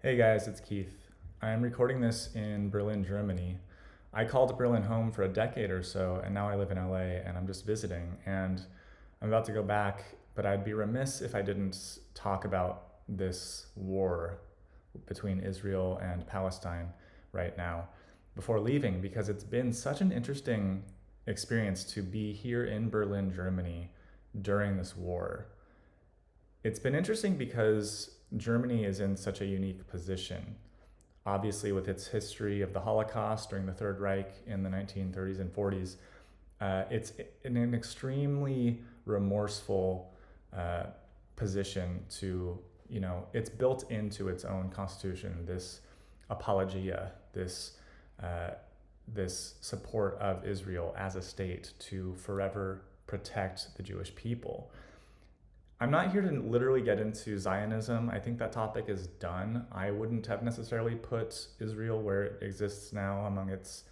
Hey guys, it's Keith. I'm recording this in Berlin, Germany. I called Berlin home for a decade or so, and now I live in LA and I'm just visiting. And I'm about to go back, but I'd be remiss if I didn't talk about this war between Israel and Palestine right now before leaving, because it's been such an interesting experience to be here in Berlin, Germany during this war. It's been interesting because Germany is in such a unique position. Obviously, with its history of the Holocaust during the Third Reich in the 1930s and 40s, it's in an extremely remorseful uh, position to, it's built into its own constitution, this apologia, uh, this support of Israel as a state to forever protect the Jewish people. I'm not here to literally get into Zionism. I think that topic is done. I wouldn't have necessarily put Israel where it exists now among its,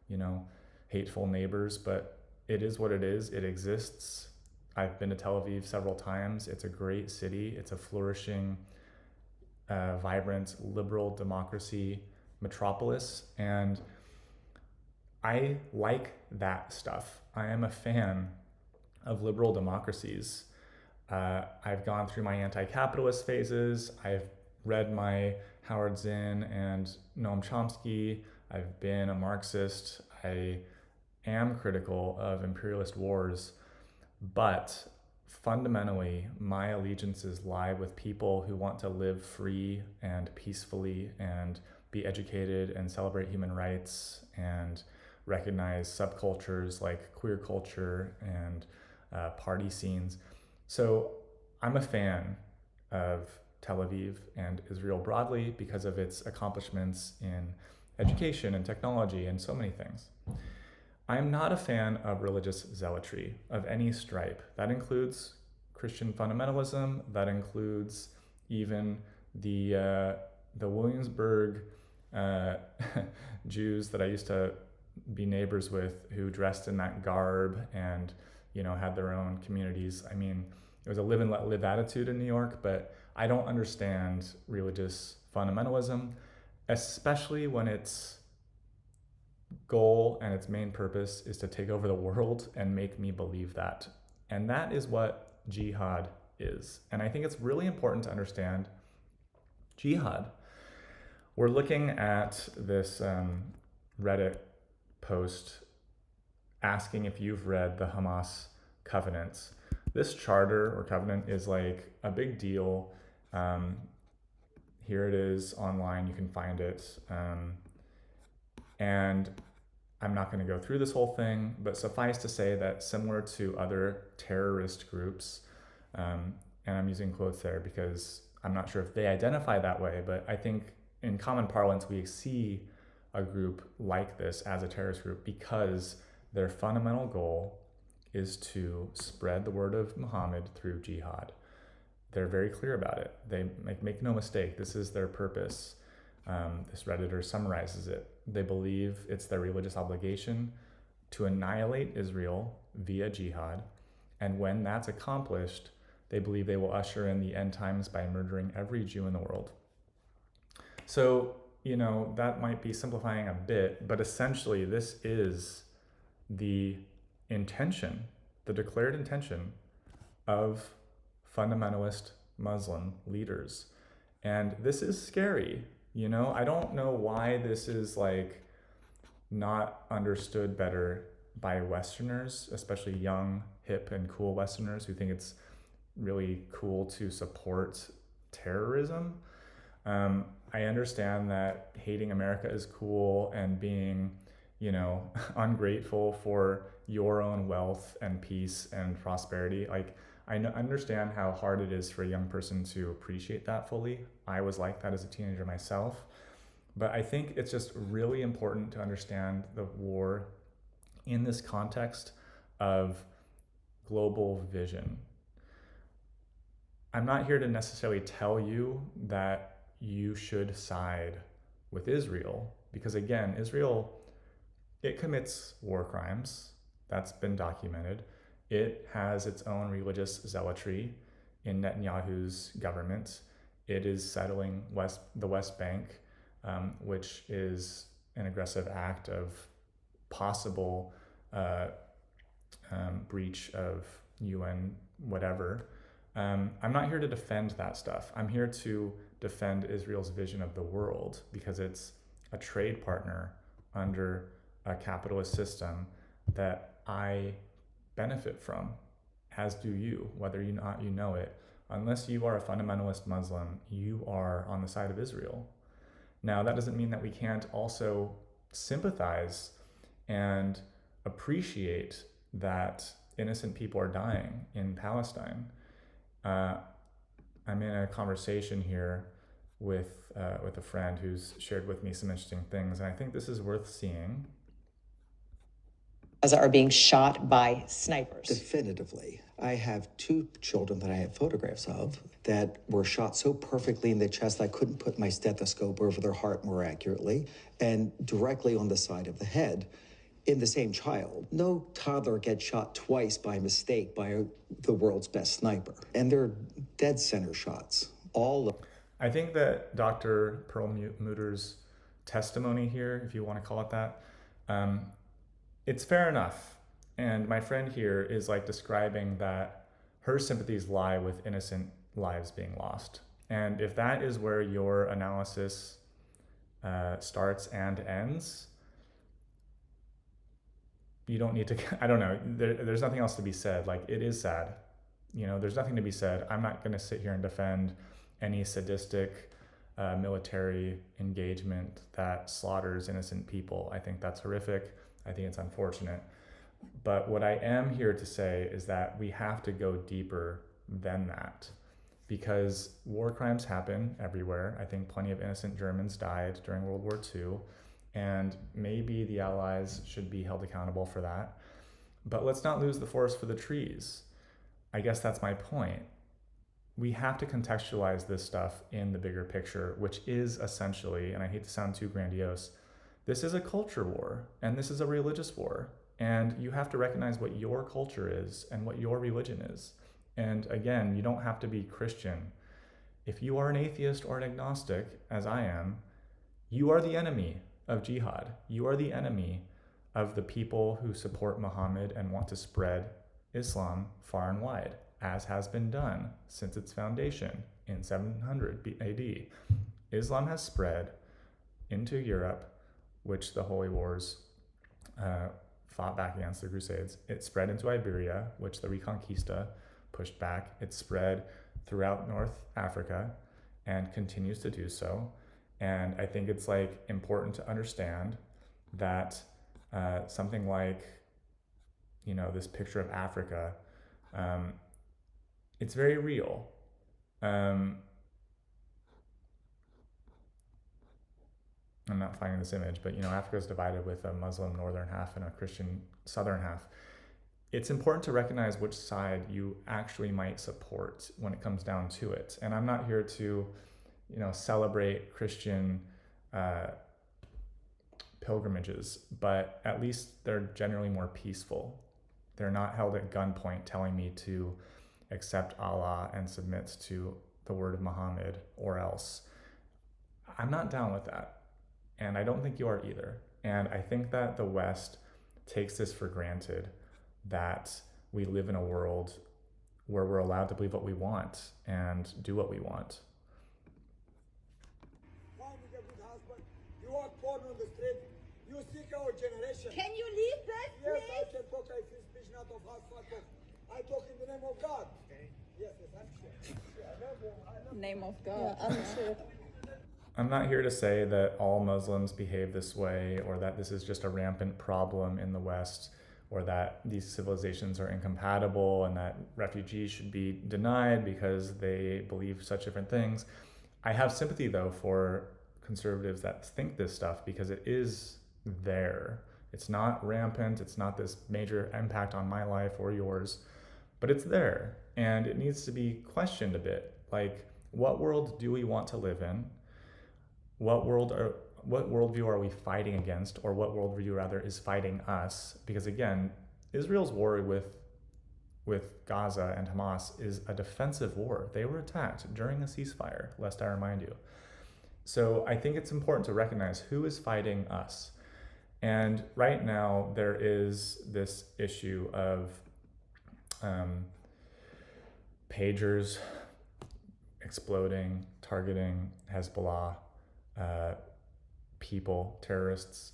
you know, hateful neighbors, but it is what it is. It exists. I've been to Tel Aviv several times. It's a great city. It's a flourishing, vibrant, liberal democracy metropolis. And I like that stuff. I am a fan of liberal democracies. I've gone through my anti-capitalist phases. I've read my Howard Zinn and Noam Chomsky. I've been a Marxist. I am critical of imperialist wars, but fundamentally, my allegiances lie with people who want to live free and peacefully and be educated and celebrate human rights and recognize subcultures like queer culture and party scenes. So I'm a fan of Tel Aviv and Israel broadly because of its accomplishments in education and technology and so many things. I'm not a fan of religious zealotry of any stripe. That includes Christian fundamentalism. That includes even the Williamsburg uh, Jews that I used to be neighbors with, who dressed in that garb and had their own communities. I mean, it was a live and let live attitude in New York, but I don't understand religious fundamentalism, especially when its goal and its main purpose is to take over the world and make me believe that. And that is what jihad is. And I think it's really important to understand jihad. We're looking at this Reddit post asking if you've read the Hamas covenants. This charter or covenant is like a big deal. Here it is online, you can find it. And I'm not going to go through this whole thing, but suffice to say that similar to other terrorist groups, and I'm using quotes there because I'm not sure if they identify that way, but I think in common parlance, we see a group like this as a terrorist group because their fundamental goal is to spread the word of Muhammad through jihad. They're very clear about it. They make no mistake. This is their purpose. This Redditor summarizes it. They believe it's their religious obligation to annihilate Israel via jihad. And when that's accomplished, they believe they will usher in the end times by murdering every Jew in the world. So, that might be simplifying a bit, but essentially this is the intention, the declared intention of fundamentalist Muslim leaders. And this is scary. I don't know why this is like not understood better by Westerners, especially young, hip, and cool Westerners who think it's really cool to support terrorism. I understand that hating America is cool and being, ungrateful for your own wealth and peace and prosperity. Like, I understand how hard it is for a young person to appreciate that fully. I was like that as a teenager myself. But I think it's just really important to understand the war in this context of global vision. I'm not here to necessarily tell you that you should side with Israel, because again, Israel, it commits war crimes. That's been documented. It has its own religious zealotry in Netanyahu's government. it is settling the West Bank, which is an aggressive act of possible breach of UN whatever. I'm not here to defend that stuff. I'm here to defend Israel's vision of the world because it's a trade partner under a capitalist system that I benefit from, as do you, whether you not you know it. Unless you are a fundamentalist Muslim, you are on the side of Israel. Now, that doesn't mean that we can't also sympathize and appreciate that innocent people are dying in Palestine. I'm in a conversation here with a friend who's shared with me some interesting things, and I think this is worth seeing. Are being shot by snipers. Definitively. I have 2 children that I have photographs of that were shot so perfectly in the chest I couldn't put my stethoscope over their heart more accurately, and directly on the side of the head in the same child. No toddler gets shot twice by mistake by the world's best sniper. And they're dead center shots. I think that Dr. Perlmutter's testimony here, if you want to call it that, it's fair enough. And my friend here is like describing that her sympathies lie with innocent lives being lost. And if that is where your analysis starts and ends, you don't need to, I don't know, there's nothing else to be said. Like, it is sad. There's nothing to be said. I'm not going to sit here and defend any sadistic military engagement that slaughters innocent people. I think that's horrific. I think it's unfortunate. But what I am here to say is that we have to go deeper than that, because war crimes happen everywhere. I think plenty of innocent Germans died during World War II, and maybe the Allies should be held accountable for that. But let's not lose the forest for the trees. I guess that's my point. We have to contextualize this stuff in the bigger picture, which is essentially, and I hate to sound too grandiose, this is a culture war, and this is a religious war. And you have to recognize what your culture is and what your religion is. And again, you don't have to be Christian. If you are an atheist or an agnostic, as I am, you are the enemy of jihad. You are the enemy of the people who support Muhammad and want to spread Islam far and wide, as has been done since its foundation in 700 AD. Islam has spread into Europe, which the Holy Wars fought back against the Crusades. It spread into Iberia, which the Reconquista pushed back. It spread throughout North Africa and continues to do so. And I think it's like important to understand that something like, this picture of Africa, it's very real. I'm not finding this image, but Africa is divided with a Muslim northern half and a Christian southern half. It's important to recognize which side you actually might support when it comes down to it. And I'm not here to, celebrate Christian pilgrimages, but at least they're generally more peaceful. They're not held at gunpoint telling me to accept Allah and submit to the word of Muhammad or else. I'm not down with that. And I don't think you are either. And I think that the West takes this for granted, that we live in a world where we're allowed to believe what we want and do what we want. Find a good husband. You walk porn on the street. You seek our generation. Can you leave this, Yes, please? I can talk. I feel speech not of us. I talk in the name of God. Okay. Yes, I'm sure. Name of God. Yeah, I'm sure. I'm not here to say that all Muslims behave this way, or that this is just a rampant problem in the West, or that these civilizations are incompatible and that refugees should be denied because they believe such different things. I have sympathy, though, for conservatives that think this stuff, because it is there. It's not rampant. It's not this major impact on my life or yours, but it's there, and it needs to be questioned a bit. Like, what world do we want to live in? What worldview are we fighting against, or what worldview rather is fighting us? Because again, Israel's war with with Gaza and Hamas is a defensive war. They were attacked during a ceasefire, lest I remind you. So I think it's important to recognize who is fighting us. And right now, there is this issue of pagers exploding, targeting Hezbollah people, terrorists.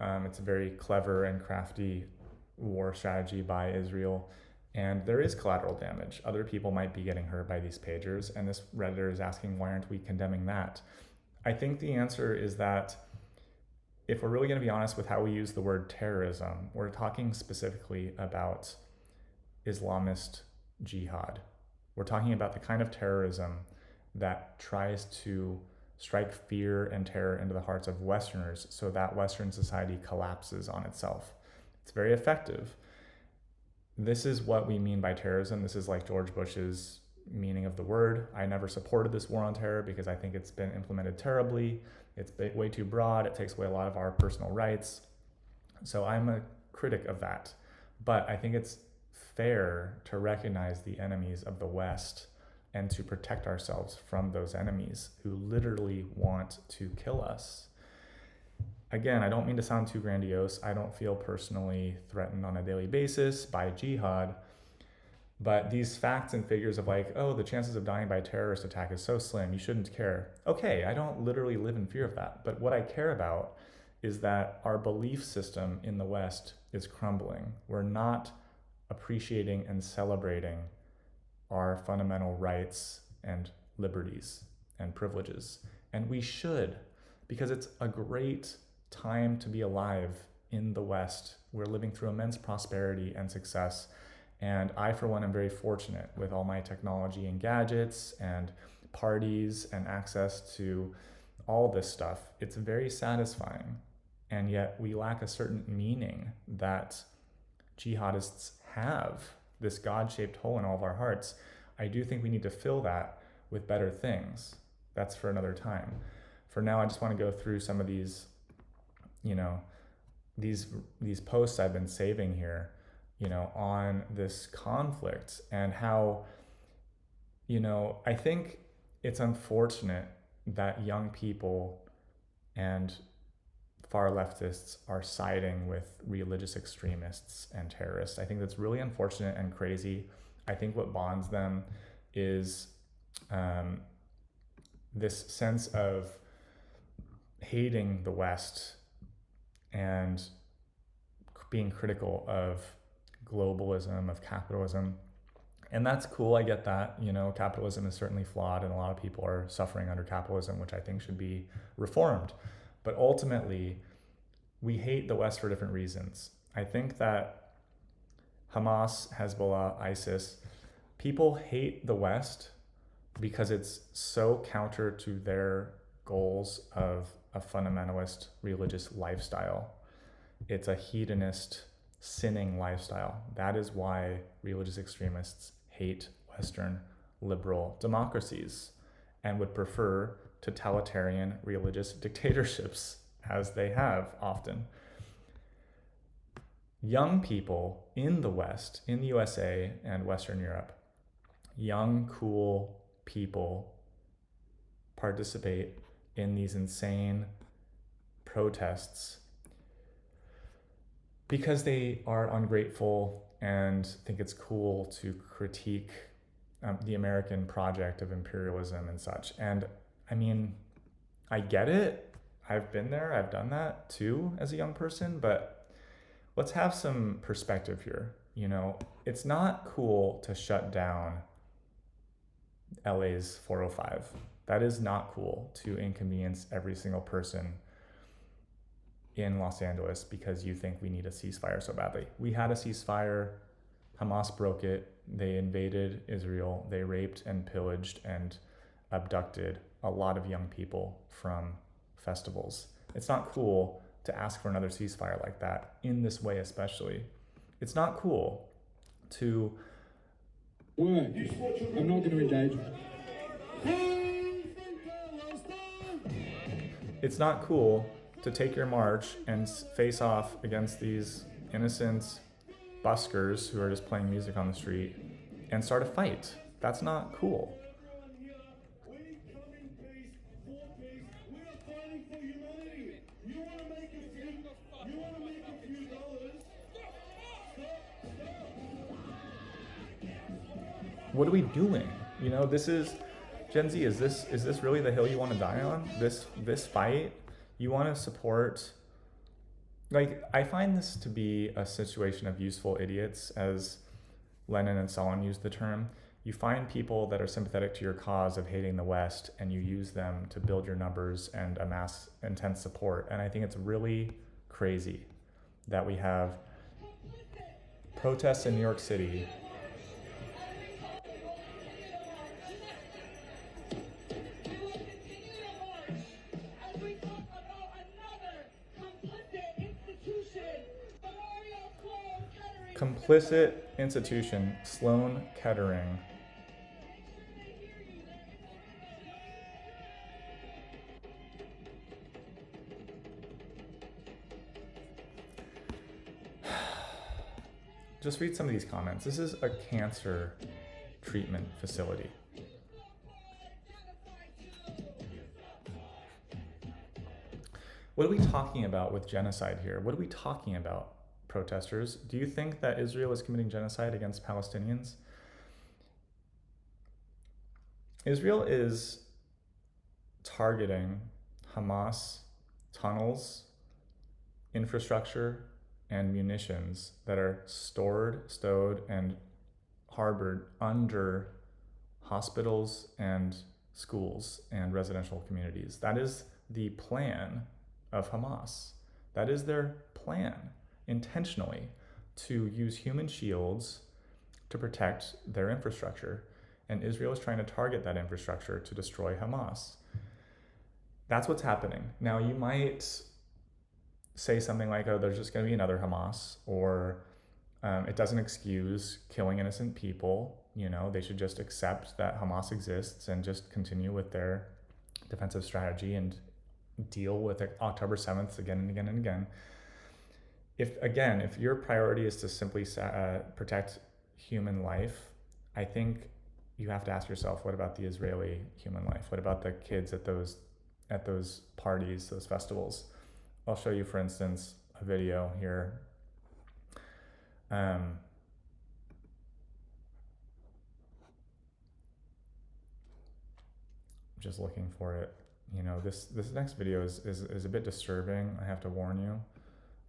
It's a very clever and crafty war strategy by Israel. And there is collateral damage. Other people might be getting hurt by these pagers. And this Redditor is asking, why aren't we condemning that? I think the answer is that if we're really going to be honest with how we use the word terrorism, we're talking specifically about Islamist jihad. We're talking about the kind of terrorism that tries to strike fear and terror into the hearts of Westerners so that Western society collapses on itself. It's very effective. This is what we mean by terrorism. This is like George Bush's meaning of the word. I never supported this war on terror because I think it's been implemented terribly. It's way too broad. It takes away a lot of our personal rights. So I'm a critic of that. But I think it's fair to recognize the enemies of the West and to protect ourselves from those enemies who literally want to kill us. Again, I don't mean to sound too grandiose. I don't feel personally threatened on a daily basis by jihad. But these facts and figures of like, oh, the chances of dying by a terrorist attack is so slim, you shouldn't care. Okay, I don't literally live in fear of that. But what I care about is that our belief system in the West is crumbling. We're not appreciating and celebrating our fundamental rights and liberties and privileges. And we should, because it's a great time to be alive in the West. We're living through immense prosperity and success. And I, for one, am very fortunate with all my technology and gadgets and parties and access to all this stuff. It's very satisfying. And yet we lack a certain meaning that jihadists have, this God-shaped hole in all of our hearts. I do think we need to fill that with better things. That's for another time. For now, I just want to go through some of these, these posts I've been saving here, on this conflict and how, I think it's unfortunate that young people and far leftists are siding with religious extremists and terrorists. I think that's really unfortunate and crazy. I think what bonds them is this sense of hating the West and being critical of globalism, of capitalism. And that's cool, I get that. Capitalism is certainly flawed and a lot of people are suffering under capitalism, which I think should be reformed. But ultimately, we hate the West for different reasons. I think that Hamas, Hezbollah, ISIS, people hate the West because it's so counter to their goals of a fundamentalist religious lifestyle. It's a hedonist, sinning lifestyle. That is why religious extremists hate Western liberal democracies and would prefer totalitarian religious dictatorships, as they have often. Young people in the West, in the USA and Western Europe, young, cool people participate in these insane protests because they are ungrateful and think it's cool to critique the American project of imperialism and such. And I mean, I get it. I've been there. I've done that too as a young person, but let's have some perspective here. It's not cool to shut down LA's 405. That is not cool to inconvenience every single person in Los Angeles because you think we need a ceasefire so badly. We had a ceasefire. Hamas broke it. They invaded Israel. They raped and pillaged and abducted a lot of young people from festivals. It's not cool to ask for another ceasefire like that, in this way especially. It's not cool to... Work. I'm not going to engage. It's not cool to take your march and face off against these innocent buskers who are just playing music on the street and start a fight. That's not cool. What are we doing? You know, this is Gen Z. Is this really the hill you want to die on? This fight? You want to support? Like, I find this to be a situation of useful idiots, as Lenin and Stalin used the term. You find people that are sympathetic to your cause of hating the West, and you use them to build your numbers and amass intense support. And I think it's really crazy that we have protests in New York City. Complicit institution, Sloan Kettering. Just read some of these comments. This is a cancer treatment facility. What are we talking about with genocide here? What are we talking about, protesters? Do you think that Israel is committing genocide against Palestinians? Israel is targeting Hamas tunnels, infrastructure, and munitions that are stored, stowed, and harbored under hospitals and schools and residential communities. That is the plan of Hamas. That is their plan, intentionally, to use human shields to protect their infrastructure. And Israel is trying to target that infrastructure to destroy Hamas. That's what's happening. Now, you might say something like, oh, there's just going to be another Hamas, or it doesn't excuse killing innocent people. You know, they should just accept that Hamas exists and just continue with their defensive strategy and deal with October 7th again and again and again. If your priority is to simply protect human life, I think you have to ask yourself, what about the Israeli human life? What about the kids at those parties, those festivals? I'll show you, for instance, a video here. Just looking for it. You know, this next video is a bit disturbing, I have to warn you.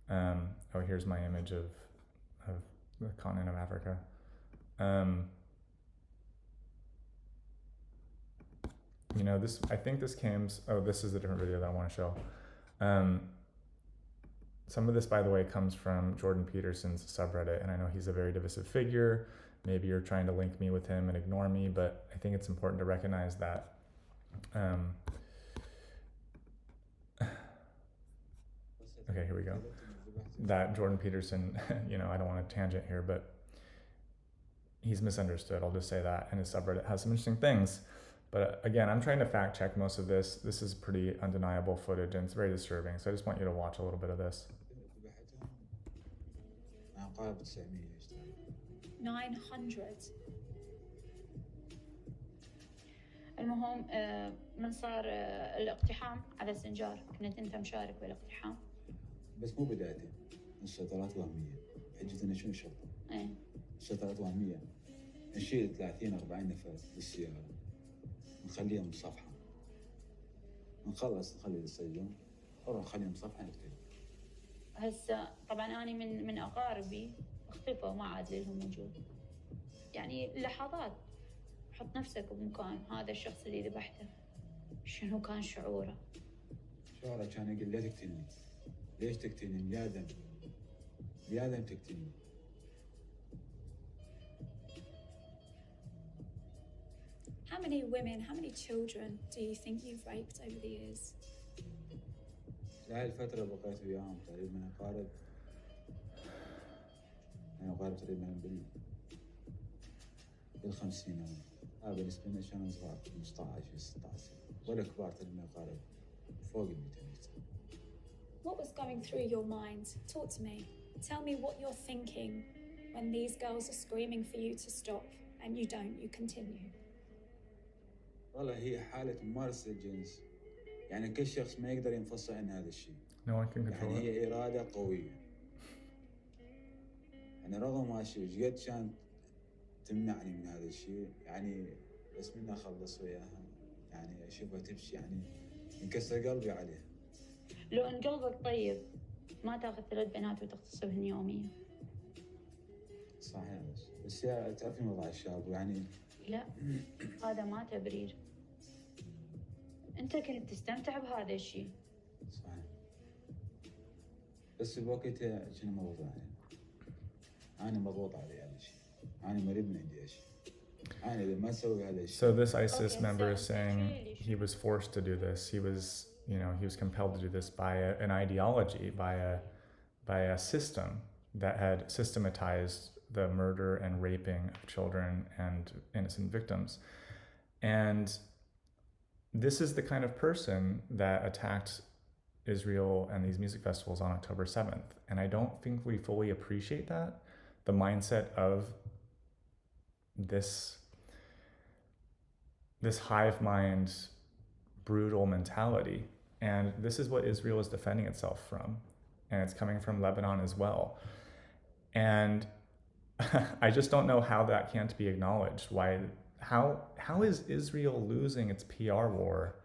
Oh, here's my image of the continent of Africa. You know, I think this came, oh, this is a different video that I want to show. Some of this, by the way, comes from Jordan Peterson's subreddit, and I know he's a very divisive figure. Maybe you're trying to link me with him and ignore me, but I think it's important to recognize that okay, here we go. That Jordan Peterson, you know, I don't want to tangent here, but he's misunderstood. I'll just say that. And his subreddit has some interesting things. But again, I'm trying to fact check most of this. This is pretty undeniable footage, and it's very disturbing. So I just want you to watch a little bit of this. 900. المهم من صار الاقتحام على سنجار، كنت انت مشارك بالاقتحام. بس مو بدايته، الشطرات وهميه، حجتنا شنو الشطر؟ ايه الشطرات وهميه، نشيل 30-40 نفر بالسياره، نخليهم بصفحه، نخلص نخلي السجون، نروح نخليهم بصفحه نكتب. هسه طبعا انا من اقاربي اختفوا، ما عاد لهم وجود. يعني لحظات حط نفسك بمكان هذا الشخص اللي ذبحته، شنو كان شعوره؟ شعوره كان يقول لا تقتلني، ليش تقتلني؟ يا دم تقتلني. How many women, how many children do you think you've raped over the years? هاي الفترة بقيت وياهم تقريبا أقارب تقريبا بالخمسينات. بالنسبة لنا كانوا صغار 15-16 ولا كبار تقريبا أقارب فوق 200 سنة. What was going through your mind? Talk to me. Tell me what you're thinking when these girls are screaming for you to stop and you don't, you continue? والله هي حالة ممارسة الجنس، يعني كل شخص ما يقدر ينفصل عن هذا الشيء. No one can control يعني it. هي إرادة قوية. يعني رغم ما شيء قد كانت تمنعني من هذا الشيء، يعني بس منها أخلص وياها، يعني أشوفها تمشي يعني ينكسر قلبي عليها. لو ان قلبك طيب ما تاخذ 3 بنات وتغتصبهن يوميا. صحيح بس يا تعرفين وضع الشاب يعني. لا هذا ما تبرير. انت كنت تستمتع بهذا الشيء. صحيح. بس بوقتها كنا مضغوط علي. أنا مضغوط علي هذا الشيء. أنا مريض من عندي هالشيء. أنا إذا ما أسوي هذا الشيء. So this ISIS member is saying he was forced to do this. He was, he was compelled to do this by an ideology, by a system that had systematized the murder and raping of children and innocent victims. And this is the kind of person that attacked Israel and these music festivals on October 7th. And I don't think we fully appreciate that, the mindset of this hive mind, brutal mentality. And this is what Israel is defending itself from. And it's coming from Lebanon as well. And I just don't know how that can't be acknowledged. How is Israel losing its PR war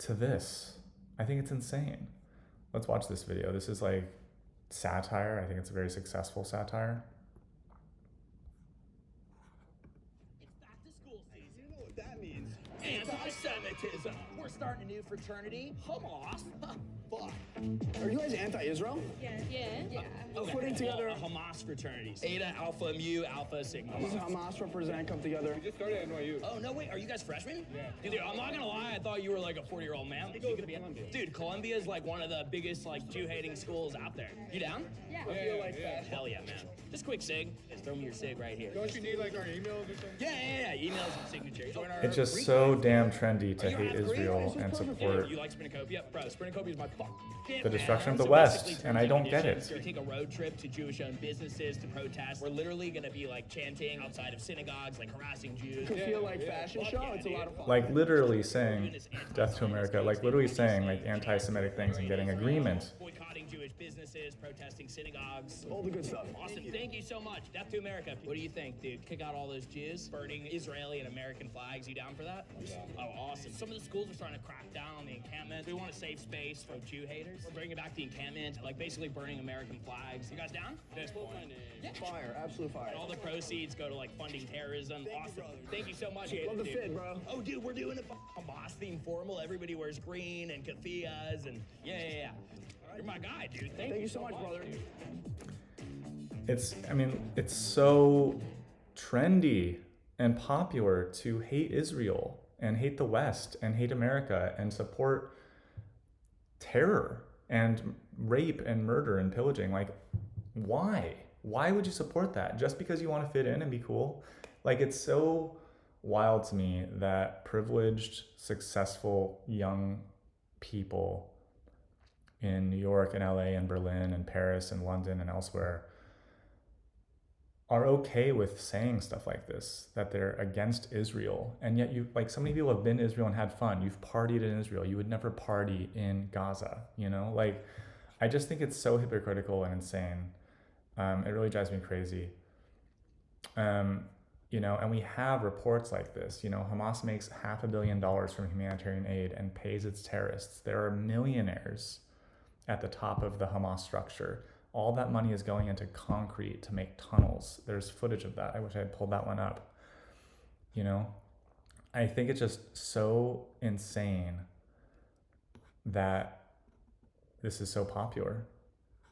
to this? I think it's insane. Let's watch this video. This is like satire. I think it's a very successful satire. It's back to school season. You know what that means? Anti-Semitism. We're starting a new fraternity, Hamas. Fuck. Are you guys anti-Israel? Yeah. Okay. Putting together a Hamas fraternities. Eta, Alpha, Mu, Alpha, Sigma. Does Hamas represent come together? We just started at NYU. Oh, no, wait. Are you guys freshmen? Yeah. Dude, I'm not gonna lie. I thought you were like a 40-year-old man. Dude, Columbia is like one of the biggest like Jew-hating schools out there. You down? I feel like that. Hell yeah, man. Just quick sig. Just throw me your sig right here. Don't you need like our emails or something? Yeah. Emails and signatures. It's just so damn trendy to hate Israel and support You like Spinacopia? Bro, Spinacopia is my fuck. the destruction of the West, and I don't get it. We're take a road trip to Jewish-owned businesses to protest. We're literally going to be like chanting outside of synagogues, like harassing Jews. It could feel like fashion show. It's a lot of fun. Like literally saying death to America, like literally saying like anti-Semitic things and getting agreement. Boycotting Jewish businesses, protesting synagogues. All the good stuff. Awesome. Thank you so much. Death to America. What do you think, dude? Kick out all those Jews, burning Israeli and American flags. You down for that? Yeah. Oh, awesome. Some of the schools are starting to crack down on the encampments. We want a safe space for Jew haters. We're bringing back the encampment, like basically burning American flags. You guys down? Yeah. Fire, absolute fire. All the proceeds go to like funding terrorism. Awesome. Thank you so much. Love the fit, bro. Oh, dude, we're doing a Hamas themed formal. Everybody wears green and keffiyehs and yeah. You're my guy, dude. Thank you so much, brother. It's so trendy and popular to hate Israel and hate the West and hate America and support terror and rape and murder and pillaging. Like, why? Why would you support that? Just because you want to fit in and be cool? Like, it's so wild to me that privileged, successful young people in New York and LA and Berlin and Paris and London and elsewhere are okay with saying stuff like this, that they're against Israel. And yet so many people have been to Israel and had fun. You've partied in Israel. You would never party in Gaza, Like, I just think it's so hypocritical and insane. It really drives me crazy. And we have reports like this. Hamas makes $500 million from humanitarian aid and pays its terrorists. There are millionaires at the top of the Hamas structure. All that money is going into concrete to make tunnels. There's footage of that. I wish I had pulled that one up. I think it's just so insane that this is so popular.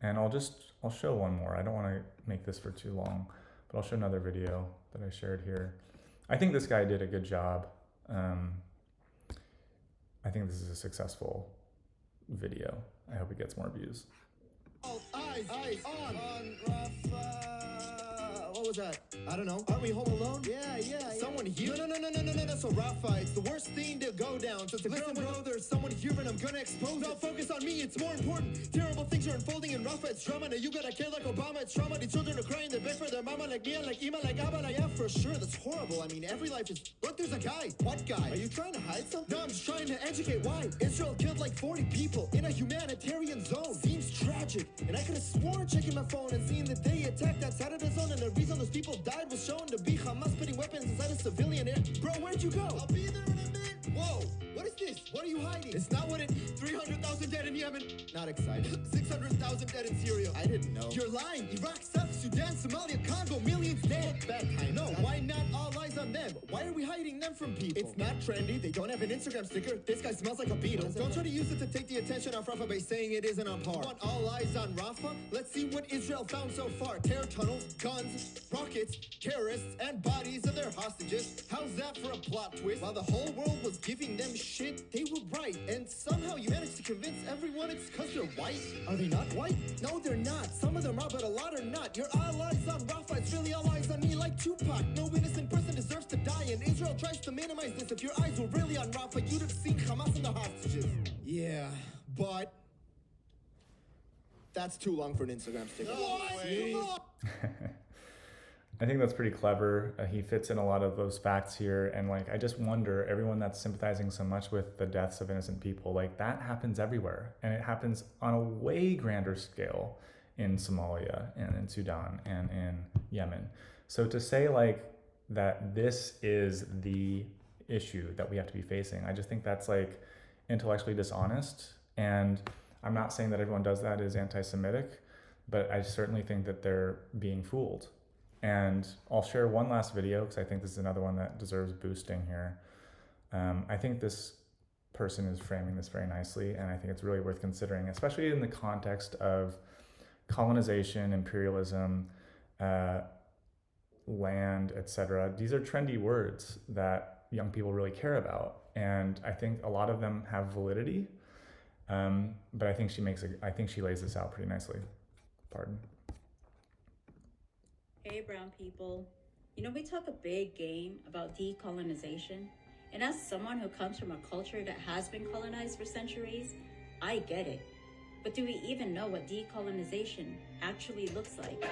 And I'll show one more. I don't want to make this for too long, but I'll show another video that I shared here. I think this guy did a good job. I think this is a successful video. I hope it gets more views. Eyes on Rafa. what was that? I don't know. Aren't we home alone? Yeah. Someone here? No. So Rafa, it's the worst thing to go down. So listen, bro, there's someone here and I'm gonna expose. Now focus on me, it's more important. Terrible things are unfolding in Rafa, it's drama. Now you gotta care like Obama, it's trauma. The children are crying, they beg for their mama like Mia, like Ima, like Abba, like yeah, for sure, that's horrible. I mean, every life is... Look, there's a guy. What guy? Are you trying to hide something? No, I'm just trying to educate why. Israel killed like 40 people in a humanitarian zone. Seems tragic. And I could have sworn checking my phone and seeing that they attacked that side of the zone, and the reason those people died was shown to be Hamas putting weapons inside a civilian air. Bro, where'd you go? I'll be there in a minute. Whoa, what is this? What are you hiding? It's not what it... 300,000 dead in Yemen. Not excited. 600,000 dead in Syria. I didn't know. You're lying. Iraq, South Sudan, Somalia, Congo, millions dead. Look back, I know. Why not all eyes on them? Why are we hiding them from people? It's not trendy. They don't have an Instagram sticker. This guy smells like a beetle. Don't try to use it to take the attention off Rafah by saying it isn't on par. Want all eyes on Rafah? Let's see what Israel found so far. Terror tunnels, guns, rockets, terrorists, and bodies of their hostages. How's that for a plot twist? While the whole world was giving them shit, they were right. And somehow you managed to convince everyone it's because they're white. Are they not white? No, they're not. Some of them are, but a lot are not. Your all eyes on Rafah, it's really all eyes on me like Tupac. No innocent person deserves to die, and Israel tries to minimize this. If your eyes were really on Rafah, you'd have seen Hamas and the hostages. Yeah, but... that's too long for an Instagram sticker. What? I think that's pretty clever. He fits in a lot of those facts here. And like, I just wonder, everyone that's sympathizing so much with the deaths of innocent people, like that happens everywhere. And it happens on a way grander scale in Somalia and in Sudan and in Yemen. So to say like that this is the issue that we have to be facing, I just think that's like intellectually dishonest. And I'm not saying that everyone does that is anti-Semitic, but I certainly think that they're being fooled. And I'll share one last video because I think this is another one that deserves boosting here. I think this person is framing this very nicely, and I think it's really worth considering, especially in the context of colonization, imperialism, land, etc. These are trendy words that young people really care about, and I think a lot of them have validity. But I think she lays this out pretty nicely. Pardon. Hey, brown people. You know, we talk a big game about decolonization. And as someone who comes from a culture that has been colonized for centuries, I get it. But do we even know what decolonization actually looks like?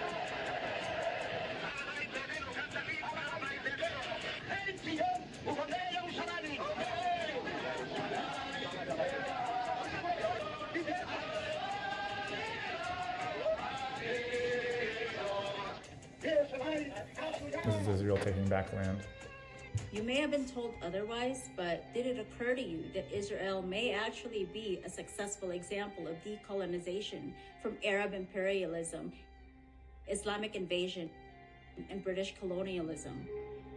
This is Israel taking back land. You may have been told otherwise, but did it occur to you that Israel may actually be a successful example of decolonization from Arab imperialism, Islamic invasion, and British colonialism?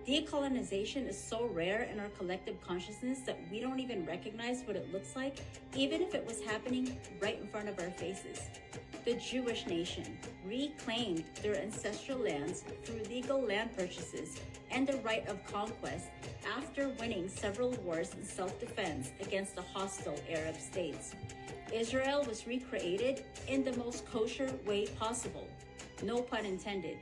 Decolonization is so rare in our collective consciousness that we don't even recognize what it looks like, even if it was happening right in front of our faces. The Jewish nation reclaimed their ancestral lands through legal land purchases and the right of conquest after winning several wars in self-defense against the hostile Arab states. Israel was recreated in the most kosher way possible. No pun intended.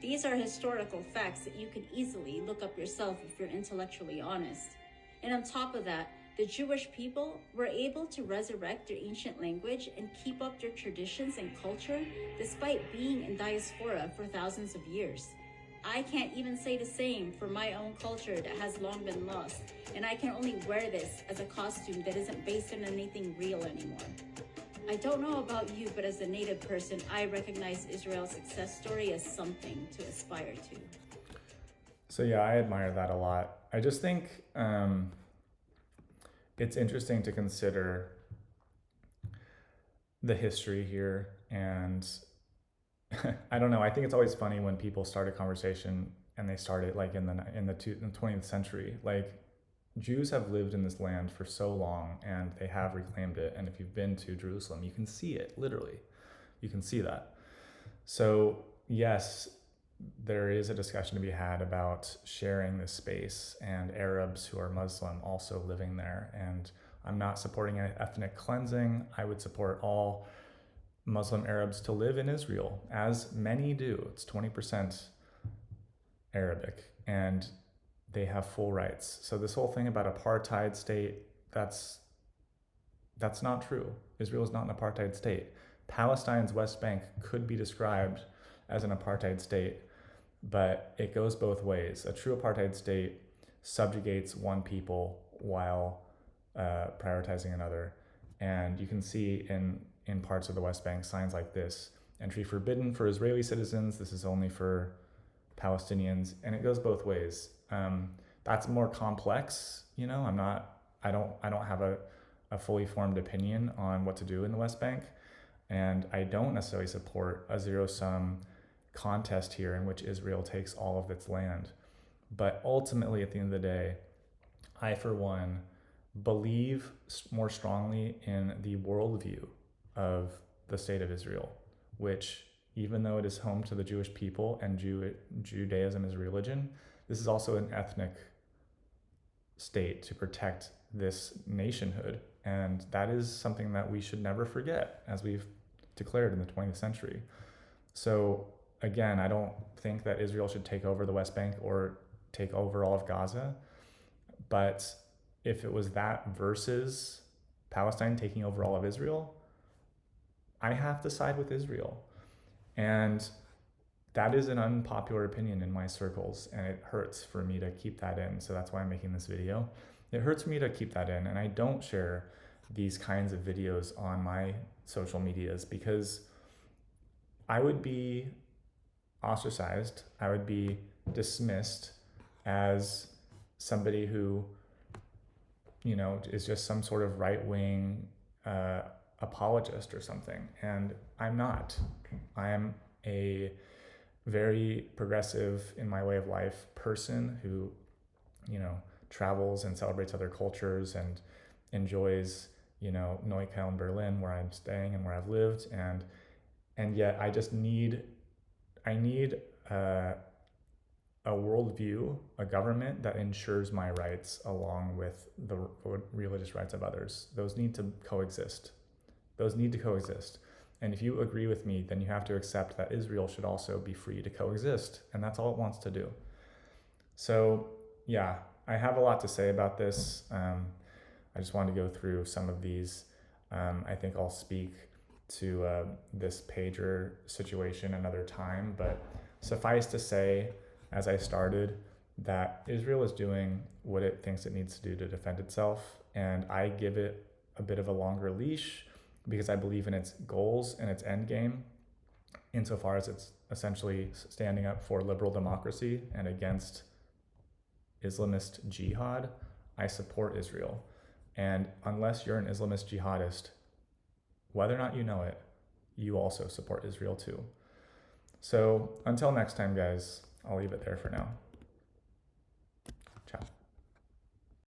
These are historical facts that you can easily look up yourself if you're intellectually honest. And on top of that, the Jewish people were able to resurrect their ancient language and keep up their traditions and culture despite being in diaspora for thousands of years. I can't even say the same for my own culture that has long been lost, and I can only wear this as a costume that isn't based on anything real anymore. I don't know about you, but as a native person, I recognize Israel's success story as something to aspire to. So yeah, I admire that a lot. I just think it's interesting to consider the history here, and I don't know, I think it's always funny when people start a conversation and they start it like in the 20th century. Like, Jews have lived in this land for so long and they have reclaimed it. And if you've been to Jerusalem, you can see it, literally. You can see that. So yes, there is a discussion to be had about sharing this space and Arabs who are Muslim also living there. And I'm not supporting an ethnic cleansing. I would support all Muslim Arabs to live in Israel, as many do. It's 20% Arabic, and they have full rights. So this whole thing about apartheid state, that's not true. Israel is not an apartheid state. Palestine's West Bank could be described as an apartheid state, but it goes both ways. A true apartheid state subjugates one people while prioritizing another. And you can see in parts of the West Bank signs like this: entry forbidden for Israeli citizens, this is only for Palestinians, and it goes both ways. That's more complex, you know. I don't have a fully formed opinion on what to do in the West Bank, and I don't necessarily support a zero-sum contest here in which Israel takes all of its land. But ultimately, at the end of the day, I, for one, believe more strongly in the worldview of the state of Israel, which, even though it is home to the Jewish people and Judaism is religion, this is also an ethnic state to protect this nationhood. And that is something that we should never forget, as we've declared in the 20th century. So again, I don't think that Israel should take over the West Bank or take over all of Gaza. But if it was that versus Palestine taking over all of Israel, I have to side with Israel. And that is an unpopular opinion in my circles, and it hurts for me to keep that in. So that's why I'm making this video. It hurts me to keep that in, and I don't share these kinds of videos on my social medias because I would be ostracized. I would be dismissed as somebody who, you know, is just some sort of right-wing apologist or something. And I'm not. I am a very progressive in my way of life person who, you know, travels and celebrates other cultures and enjoys, you know, Neukölln in Berlin, where I'm staying and where I've lived. And yet I just need a worldview, a government that ensures my rights along with the religious rights of others. Those need to coexist. And if you agree with me, then you have to accept that Israel should also be free to coexist. And that's all it wants to do. So yeah, I have a lot to say about this. I just wanted to go through some of these. I think I'll speak to this pager situation another time, but suffice to say, as I started, that Israel is doing what it thinks it needs to do to defend itself, and I give it a bit of a longer leash because I believe in its goals and its end game, insofar as it's essentially standing up for liberal democracy and against Islamist jihad. I support Israel. And unless you're an Islamist jihadist, whether or not you know it, you also support Israel too. So until next time, guys, I'll leave it there for now.